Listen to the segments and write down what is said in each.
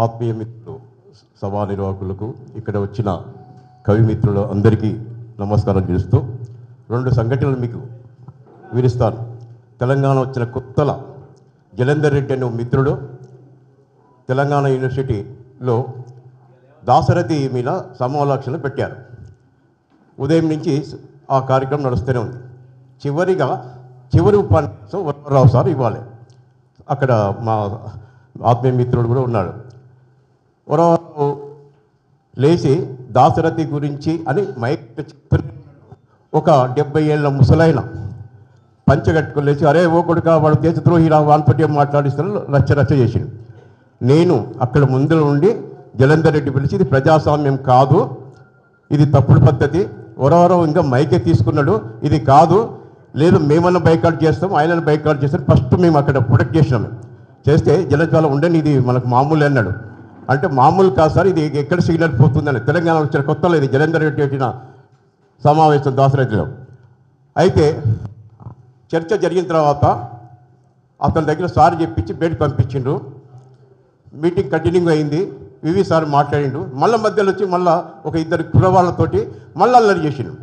ఆత్మీయ మిత్రులు, సభా నిర్వాహకులకు, ఇక్కడ వచ్చిన కవి మిత్రులు అందరికీ నమస్కారం చేస్తూ 2 సంఘటనలు మీకు వివరిస్తాను. తెలంగాణ వచ్చిన కొత్తల జలంధర్ రెడ్డి అనే మిత్రుడు తెలంగాణ యూనివర్సిటీలో దాశరథి మీద సమాలోచనలు పెట్టారు. ఉదయం నుంచి ఆ కార్యక్రమం నడుస్తూనే ఉంది. చివరి ఉపన్యాసం వరవరరావు సార్ ఇవ్వాలి. అక్కడ మా ఆత్మీయ మిత్రుడు కూడా ఉన్నాడు. వరవరరావు లేచి దాశరథి గురించి అని మైక్ ఒక 70 ఏళ్ళ ముసలైన పంచగట్టుకుని లేచి, అరే ఓ కొడుక వాడు దేశద్రోహి వాన్పట్యం మాట్లాడిస్తాను రచ్చ చేసిండు. నేను అక్కడ ముందు నుండి జలంధర్ రెడ్డి పిలిచి, ఇది ప్రజాస్వామ్యం కాదు, ఇది తప్పుడు పద్ధతి, వరవరరావు ఇంకా మైకే తీసుకున్నాడు, ఇది కాదు, లేదు మేమన్నా బైకాట్ చేస్తాం, ఆయనను బైకాట్ చేస్తాం, ఫస్ట్ మేము అక్కడ ప్రొటెక్ట్ చేసినాము. చేస్తే జలజ్వాల ఉండని ఇది మనకు మామూలు అన్నాడు. అంటే మామూలు కాదు సార్, ఇది ఎక్కడ సిగ్నల్ పోతుందని. తెలంగాణ వచ్చిన కొత్తలో ఇది జలంధర్ రెడ్డి వచ్చిన సమావేశం దాశరథిలో. అయితే చర్చ జరిగిన తర్వాత అతని దగ్గర సార్ చెప్పించి బయటకు పంపించిండు. మీటింగ్ కంటిన్యూ అయింది. వివి సార్ మాట్లాడిండు. మళ్ళీ మధ్యలో వచ్చి మళ్ళీ ఒక 2 కుర్రవాళ్ళతోటి మళ్ళీ అల్లరి చేసిండు.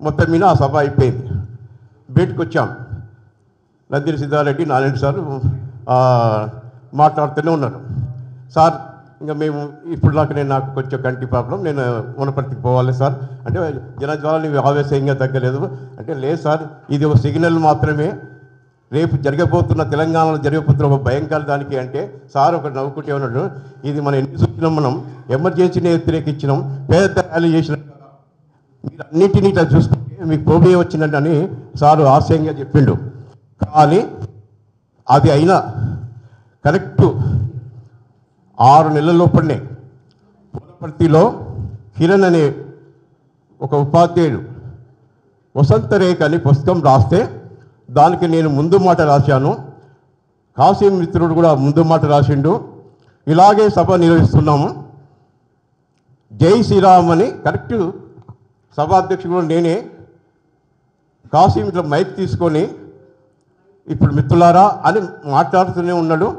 మొత్తం మీద ఆ సభ అయిపోయింది. బయటకు వచ్చాం. నందిని సిద్ధారెడ్డి, నారాయణ సార్ మాట్లాడుతూనే ఉన్నారు. సార్ ఇంకా మేము ఇప్పుడు దాకా నాకు కొంచెం కంటి ప్రాబ్లం, నేను వనపర్తికి పోవాలి సార్ అంటే, జనజ్వాల నీవు ఆవేశంగా తగ్గలేదు అంటే, లేదు సార్ ఇది ఒక సిగ్నల్ మాత్రమే, రేపు జరగబోతున్న తెలంగాణలో జరగబోతున్న ఒక భయంకర దానికి అంటే సార్ ఒకటి నవ్వుకుంటే ఉన్నాడు, ఇది మనం ఎన్ని సూచన మనం ఎమర్జెన్సీని వ్యతిరేకించినాం, పేద ర్యాలీ చేసినాం, మీరు అన్నింటినీ ఇట్లా చూసుకుంటే మీకు ప్రోబ్లం వచ్చిందంటే అని సారు ఆశయంగా చెప్పిండు. కానీ అది అయినా కరెక్ట్ 6 నెలల లోపలనే వనపర్తిలో కిరణ్ అనే ఒక ఉపాధ్యాయుడు వసంత రేఖ అని పుస్తకం రాస్తే దానికి నేను ముందు మాట రాశాను. కాశీ మిత్రుడు కూడా ముందు మాట రాసిండు. ఇలాగే సభ నిర్వహిస్తున్నాము. జై శ్రీరామ్ అని కరెక్ట్ సభాధ్యక్షుడు నేనే. కాశీ మిత్రుల మైక్ తీసుకొని ఇప్పుడు మిత్రులారా అని మాట్లాడుతూనే ఉన్నాడు.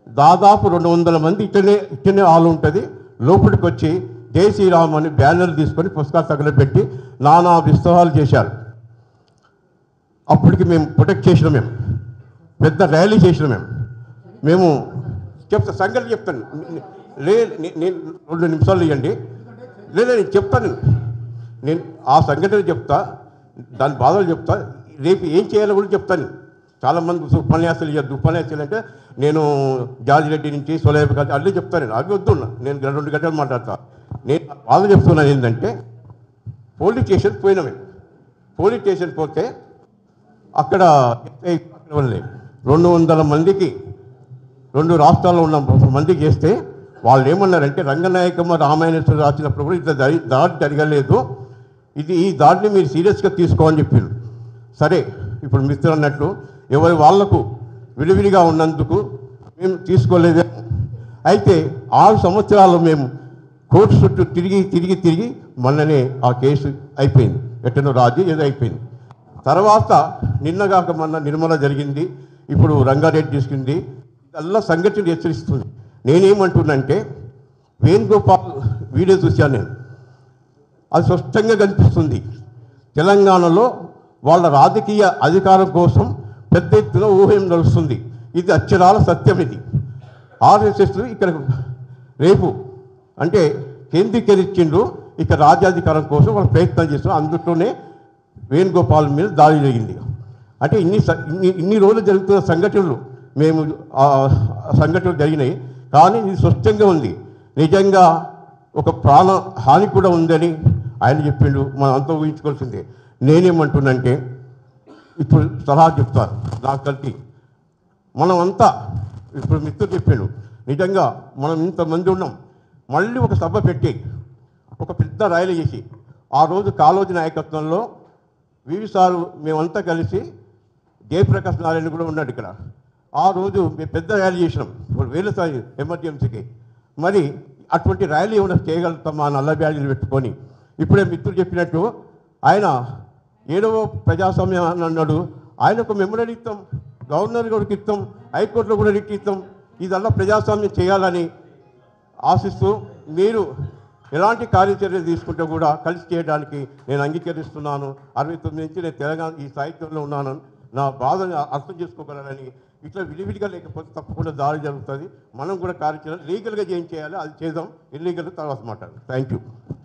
దాదాపు 200 మంది ఇట్టనే హాల్ ఉంటుంది. లోపలికి వచ్చి జై శ్రీరామ్ అని బ్యానర్ తీసుకొని పుస్తకాలు తగలబెట్టి నానా విస్తవాలు చేశారు. అప్పటికి మేము ప్రొటెక్ట్ చేసినాం. మేము పెద్ద ర్యాలీ చేసినాం. మేము సంగతి చెప్తాను. నేను 2 నిమిషాలు ఇవ్వండి. లేదా నేను చెప్తాను. నేను ఆ సంఘటన చెప్తా, దాని బాధలు చెప్తా, రేపు ఏం చేయాలో కూడా చెప్తాను. చాలామంది ఉపన్యాసాలు అంటే నేను జార్జి రెడ్డి నుంచి సోలేబ్ గారి అన్నీ చెప్తాను. నేను అవి వద్దున్నా, నేను 2 గంటలు మాట్లాడతా. నేను బాధ చెప్తున్నాను ఏంటంటే, పోలీస్ స్టేషన్ పోయినామే. పోలీస్ స్టేషన్ పోతే అక్కడ 200 మందికి 2 రాష్ట్రాల్లో ఉన్న మందికి చేస్తే వాళ్ళు ఏమన్నారంటే, రంగనాయకమ్మ రామాయణేశ్వర రాసినప్పుడు కూడా ఇంత దాడి జరగలేదు, ఈ దాడిని మీరు సీరియస్గా తీసుకోమని చెప్పారు. సరే, ఇప్పుడు మిత్రులు అన్నట్లు ఎవరి వాళ్లకు విడివిడిగా ఉన్నందుకు మేము తీసుకోలేదే. అయితే 6 సంవత్సరాలు మేము కోర్టు చుట్టూ తిరిగి మొన్ననే ఆ కేసు అయిపోయింది. ఎట్టనో రాజీ ఏదో అయిపోయింది. తర్వాత నిన్నగాక మొన్న నిర్మల జరిగింది, ఇప్పుడు రంగారెడ్డి తీసుకుంది. అలా సంఘటన హెచ్చరిస్తుంది. నేనేమంటున్నానంటే, వేణుగోపాల్ వీడియో చూశాను నేను. అది స్పష్టంగా కనిపిస్తుంది. తెలంగాణలో వాళ్ళ రాజకీయ అధికారం కోసం పెద్ద ఎత్తున ఊహం నడుస్తుంది. ఇది అక్షరాల సత్యం. ఇది ఆర్ఎస్ఎస్ ఇక్కడ రేపు అంటే కేంద్రీకరించిండ్రు, ఇక్కడ రాజ్యాధికారం కోసం వాళ్ళు ప్రయత్నం చేస్తున్నారు. అందులోనే వేణుగోపాల్ మీద దాడి జరిగింది. అంటే ఇన్ని రోజులు జరుగుతున్న సంఘటనలు మేము సంఘటనలు జరిగినాయి. కానీ ఇది స్పష్టంగా ఉంది. నిజంగా ఒక ప్రాణ హాని కూడా ఉందని ఆయన చెప్పిండు. మనం అంతా ఊహించుకోవాల్సిందే. నేనేమంటున్నంటే, ఇప్పుడు సలహా చెప్తారు నాకు కలిసి, మనమంతా ఇప్పుడు మిత్రుడు చెప్పాడు, నిజంగా మనం ఇంతమంది ఉన్నాం, మళ్ళీ ఒక సభ పెట్టి ఒక పెద్ద ర్యాలీ చేసి, ఆ రోజు కాళోజీ నాయకత్వంలో వివి సారు మేమంతా కలిసి, జయప్రకాష్ నారాయణ కూడా ఉన్నాడు ఇక్కడ, ఆ రోజు మేము పెద్ద ర్యాలీ చేసినాం. ఇప్పుడు 1000 స్థాయి ఎమర్జెన్సీకి. మరి అటువంటి ర్యాలీ ఏమైనా చేయగలుగుతాం ఆ నల్ల బ్యాడ్జీలు పెట్టుకొని? ఇప్పుడే మిత్రుడు చెప్పినట్టు ఆయన 7వ ప్రజాస్వామ్యం అని అన్నాడు. ఆయనకు మెమరీ ఇస్తాం, గవర్నర్ కూడా ఇస్తాం, హైకోర్టులో కూడా రిట్ ఇస్తాం. ఇదల్లా ప్రజాస్వామ్యం చేయాలని ఆశిస్తూ మీరు ఎలాంటి కార్యాచర్య తీసుకుంటే కూడా కలిసి చేయడానికి నేను అంగీకరిస్తున్నాను. 69 నుంచి నేను తెలంగాణ ఈ సాహిత్యంలో ఉన్నాను, నా బాధని అర్థం చేసుకోగలనని. ఇట్లా విడివిడిగా లేకపోతే తప్పకుండా దారి జరుగుతుంది. మనం కూడా కార్యాచరణ లీగల్గా ఏం చేయాలో అది చేద్దాం, ఇల్లీగల్ తర్వాత మాట్లాడదాం. Thank you.